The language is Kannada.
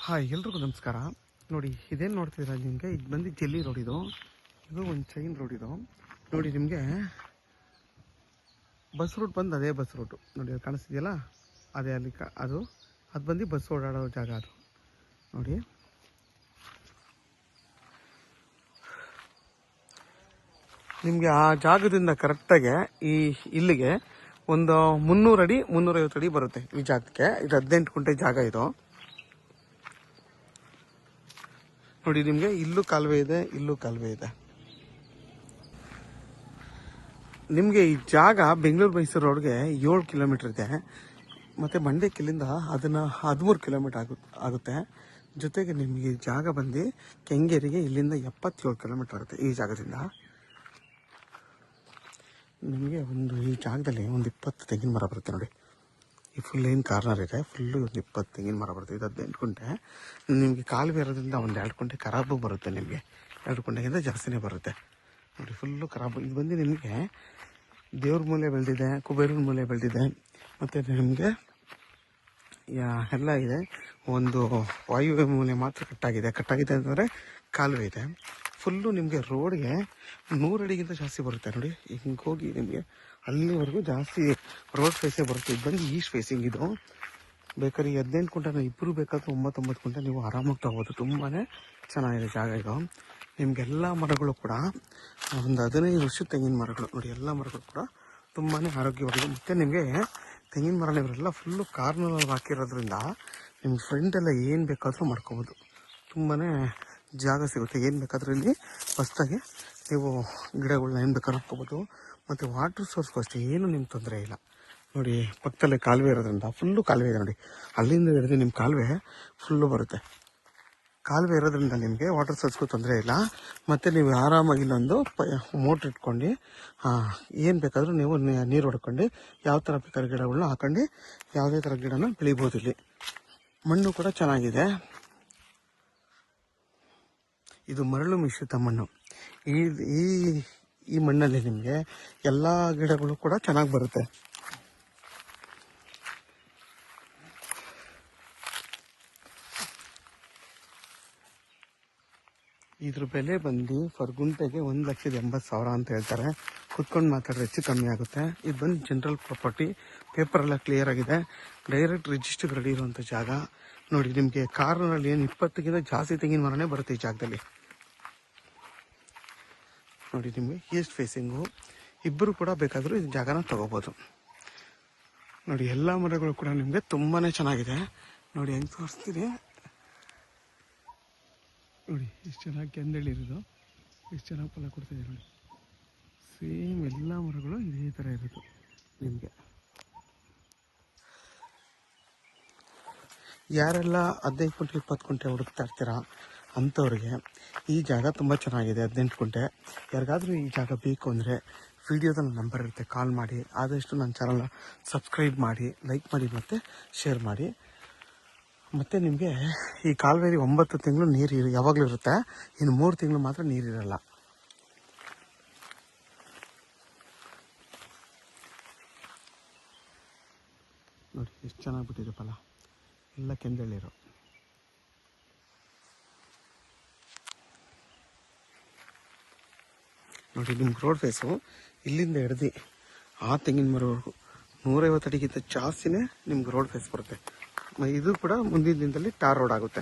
ಹಾಯ್ ಎಲ್ರಿಗೂ ನಮಸ್ಕಾರ. ನೋಡಿ ಇದೇನು ನೋಡ್ತಿದ್ದೀರಾ ನಿಮಗೆ, ಇದು ಬಂದು ಜೆಲ್ಲಿ ರೋಡ್. ಇದು ಒಂದು ಚೈನ್ ರೋಡ್. ಇದು ನೋಡಿ ನಿಮಗೆ ಬಸ್ ರೂಟ್ ಬಂದು ಅದೇ ಬಸ್ ರೂಟು ನೋಡಿ, ಅದು ಕಾಣಿಸ್ತಿದೆಯಲ್ಲ ಅದೇ ಅಲ್ಲಿ ಅದು ಬಂದು ಬಸ್ ಓಡಾಡೋ ಜಾಗ. ಅದು ನೋಡಿ ನಿಮಗೆ ಆ ಜಾಗದಿಂದ ಕರೆಕ್ಟಾಗಿ ಇಲ್ಲಿಗೆ ಒಂದು 300 ಅಡಿ 350 ಅಡಿ ಬರುತ್ತೆ ಈ ಜಾಗಕ್ಕೆ. ಇದು 18 ಗುಂಟೆ ಜಾಗ. ಇದು ನೋಡಿ ನಿಮಗೆ ಇಲ್ಲೂ ಕಾಲುವೆ ಇದೆ, ಇಲ್ಲೂ ಕಾಲುವೆ ಇದೆ. ನಿಮಗೆ ಈ ಜಾಗ ಬೆಂಗಳೂರು ಮೈಸೂರು ರೋಡ್ಗೆ 7 ಕಿಲೋಮೀಟರ್ ಇದೆ. ಮತ್ತು ಮಂಡ್ಯಕ್ಕೆ ಇಲ್ಲಿಂದ ಅದನ್ನು 13 ಕಿಲೋಮೀಟರ್ ಆಗುತ್ತೆ. ಜೊತೆಗೆ ನಿಮಗೆ ಈ ಜಾಗ ಬಂದು ಕೆಂಗೇರಿಗೆ ಇಲ್ಲಿಂದ 77 ಕಿಲೋಮೀಟರ್ ಆಗುತ್ತೆ. ಈ ಜಾಗದಿಂದ ನಿಮಗೆ ಈ ಜಾಗದಲ್ಲಿ ಒಂದು 20 ತೆಂಗಿನ ಮರ ಬರುತ್ತೆ. ನೋಡಿ ಈ ಫುಲ್ ಏನು ಕಾರ್ನರ್ ಇದೆ, ಫುಲ್ಲು ಒಂದು 20 ತೆಂಗಿನ ಮರ ಬರುತ್ತೆ. ಇದು 18 ಗುಂಟೆ. ನಿಮಗೆ ಕಾಲುವೆ ಇರೋದ್ರಿಂದ ಒಂದು 2 ಗುಂಟೆ ಖರಾಬು ಬರುತ್ತೆ. ನಿಮಗೆ 2 ಗುಂಟೆಗಿಂತ ಜಾಸ್ತಿನೇ ಬರುತ್ತೆ. ನೋಡಿ ಫುಲ್ಲು ಖರಾಬು. ಇದು ಬಂದು ನಿಮಗೆ ದೇವ್ರ ಮೂಲೆ ಬೆಳೆದಿದೆ, ಕುಬೇರನ ಮೂಲೆ ಬೆಳೆದಿದೆ, ಮತ್ತು ನಿಮಗೆ ಎಲ್ಲ ಇದೆ. ಒಂದು ವಾಯುವ್ಯ ಮೂಲೆ ಮಾತ್ರ ಕಟ್ಟಾಗಿದೆ ಅಂದರೆ ಕಾಲುವೆ ಇದೆ. ಫುಲ್ಲು ನಿಮಗೆ ರೋಡ್ಗೆ 100 ಅಡಿಗಿಂತ ಜಾಸ್ತಿ ಬರುತ್ತೆ. ನೋಡಿ ಹಿಂಗೆ ಹೋಗಿ ನಿಮಗೆ ಅಲ್ಲಿವರೆಗೂ ಜಾಸ್ತಿ ರೋಡ್ ಫೇಸೇ ಬರುತ್ತೆ. ಇದು ಬಂದು ಈಸ್ಟ್ ಫೇಸಿಂಗ್. ಇದು ಬೇಕಾದ್ರೆ 18 ಗುಂಟೆ ಇಬ್ಬರು ಬೇಕಾದ್ರೆ 9 ಗುಂಟೆ ನೀವು ಆರಾಮಾಗಿ ತಗೋಬೋದು. ತುಂಬಾ ಚೆನ್ನಾಗಿದೆ ಜಾಗ. ಇದು ನಿಮಗೆಲ್ಲ ಮರಗಳು ಕೂಡ ಒಂದು 15 ವರ್ಷದ ತೆಂಗಿನ ಮರಗಳು. ನೋಡಿ ಎಲ್ಲ ಮರಗಳು ಕೂಡ ತುಂಬಾ ಆರೋಗ್ಯವಾಗಿದೆ. ಮತ್ತು ನಿಮಗೆ ತೆಂಗಿನ ಮರ ಇವರೆಲ್ಲ ಫುಲ್ಲು ಕಾರ್ನರ್ ಹಾಕಿರೋದ್ರಿಂದ ನಿಮ್ಗೆ ಫ್ರೆಂಡೆಲ್ಲ ಏನು ಬೇಕಾದರೂ ಮಾಡ್ಕೋಬೋದು. ತುಂಬಾ ಜಾಗ ಸಿಗುತ್ತೆ. ಏನು ಬೇಕಾದರೂ ಇಲ್ಲಿ ಹೊಸ್ದಾಗಿ ನೀವು ಗಿಡಗಳನ್ನ ಏನು ಬೇಕಾದ್ರೂ ಹಾಕ್ಕೋಬೋದು. ಮತ್ತು ವಾಟ್ರ್ ಸೋರ್ಸ್ಗೂ ಅಷ್ಟೇ ಏನು ನಿಮ್ಗೆ ತೊಂದರೆ ಇಲ್ಲ. ನೋಡಿ ಪಕ್ಕದಲ್ಲೇ ಕಾಲುವೆ ಇರೋದ್ರಿಂದ ಫುಲ್ಲು ಕಾಲುವೆ ಇದೆ. ನೋಡಿ ಅಲ್ಲಿಂದ ಹಿಡಿದು ನಿಮ್ಮ ಕಾಲುವೆ ಫುಲ್ಲು ಬರುತ್ತೆ. ಕಾಲುವೆ ಇರೋದ್ರಿಂದ ನಿಮಗೆ ವಾಟರ್ ಸೋರ್ಸ್ಗೂ ತೊಂದರೆ ಇಲ್ಲ. ಮತ್ತು ನೀವು ಆರಾಮಾಗಿ ಇಲ್ಲೊಂದು ಮೋಟ್ರ್ ಇಟ್ಕೊಂಡು ಏನು ಬೇಕಾದರೂ ನೀವು ನೀರು ಹೊಡ್ಕೊಂಡು ಯಾವ ಥರ ಬೇಕಾದ್ರೆ ಗಿಡಗಳನ್ನ ಹಾಕೊಂಡು ಯಾವುದೇ ಥರ ಗಿಡನ ಬೆಳಿಬೋದು. ಇಲ್ಲಿ ಮಣ್ಣು ಕೂಡ ಚೆನ್ನಾಗಿದೆ. ಇದು ಮರಳು ಮಿಶ್ರಿತ ಮಣ್ಣು. ಈ ಮಣ್ಣಲ್ಲಿ ನಿಮಗೆ ಎಲ್ಲ ಗಿಡಗಳು ಕೂಡ ಚೆನ್ನಾಗಿ ಬರುತ್ತೆ. ಇದ್ರ ಬೆಲೆ ಬಂದು ಫರ್ ಗುಂಟೆಗೆ 1,80,000 ಅಂತ ಹೇಳ್ತಾರೆ. ಕುತ್ಕೊಂಡು ಮಾತಾಡಿದ್ರೆ ಹೆಚ್ಚು ಕಮ್ಮಿ ಆಗುತ್ತೆ. ಇದು ಬಂದು ಜನರಲ್ ಪ್ರಾಪರ್ಟಿ. ಪೇಪರೆಲ್ಲ ಕ್ಲಿಯರ್ ಆಗಿದೆ. ಡೈರೆಕ್ಟ್ ರಿಜಿಸ್ಟರ್ ರೆಡಿ ಇರುವಂಥ ಜಾಗ. ನೋಡಿ ನಿಮಗೆ ಕಾರ್ನಲ್ಲಿ ಏನು 20ಗಿಂತ ಜಾಸ್ತಿ ತೆಂಗಿನ ಮರನೇ ಬರುತ್ತೆ ಈ ಜಾಗದಲ್ಲಿ. ನೋಡಿ ನಿಮಗೆ ಈಸ್ಟ್ ಫೇಸಿಂಗು. ಇಬ್ಬರು ಕೂಡ ಬೇಕಾದರೂ ಈ ಜಾಗನ ತಗೋಬೋದು. ನೋಡಿ ಎಲ್ಲ ಮರಗಳು ಕೂಡ ನಿಮಗೆ ತುಂಬಾ ಚೆನ್ನಾಗಿದೆ. ನೋಡಿ ಹೆಂಗೆ ತೋರಿಸ್ತೀನಿ. ನೋಡಿ ಎಷ್ಟು ಚೆನ್ನಾಗಿ ಕೆಂದಳಿರೋದು, ಎಷ್ಟು ಚೆನ್ನಾಗಿ ಫಲ ಕೊಡ್ತಾಯಿದೆ. ನೋಡಿ ಸೇಮ್ ಎಲ್ಲ ಮರಗಳು ಇದೇ ಥರ ಇರೋದು. ನಿಮಗೆ ಯಾರೆಲ್ಲ 15 ಗುಂಟೆ 20 ಗುಂಟೆ ಹುಡುಕ್ತಾ ಇರ್ತೀರಾ ಅಂಥವ್ರಿಗೆ ಈ ಜಾಗ ತುಂಬ ಚೆನ್ನಾಗಿದೆ. 18 ಗುಂಟೆ. ಯಾರಿಗಾದರೂ ಈ ಜಾಗ ಬೇಕು ಅಂದರೆ ವಿಡಿಯೋದಲ್ಲಿ ನಂಬರ್ ಇರುತ್ತೆ, ಕಾಲ್ ಮಾಡಿ. ಆದಷ್ಟು ನನ್ನ ಚಾನಲ್ನ ಸಬ್ಸ್ಕ್ರೈಬ್ ಮಾಡಿ, ಲೈಕ್ ಮಾಡಿ ಮತ್ತು ಶೇರ್ ಮಾಡಿ. ಮತ್ತು ನಿಮಗೆ ಈ ಕಾಲುವೆಯಲ್ಲಿ 9 ತಿಂಗಳು ನೀರು ಯಾವಾಗಲೂ ಇರುತ್ತೆ. ಇನ್ನು 3 ತಿಂಗಳು ಮಾತ್ರ ನೀರಿರಲ್ಲ. ನೋಡಿ ಎಷ್ಟು ಚೆನ್ನಾಗಿ ಬಿಟ್ಟಿದೆ ಫಲ, ಎಲ್ಲ ಕೆಂದಳಿರೋ. ನೋಡಿ ನಿಮ್ಗೆ ರೋಡ್ ಫೇಸು ಇಲ್ಲಿಂದ ಹಿಡ್ದು ಆ ತೆಂಗಿನ ಮರವರೆಗೂ 150 ಅಡಿಗಿಂತ ಜಾಸ್ತಿನೇ ನಿಮ್ಗೆ ರೋಡ್ ಫೇಸ್ ಬರುತ್ತೆ. ಇದು ಕೂಡ ಮುಂದಿನ ದಿನದಲ್ಲಿ ಟಾರ್ ರೋಡ್ ಆಗುತ್ತೆ.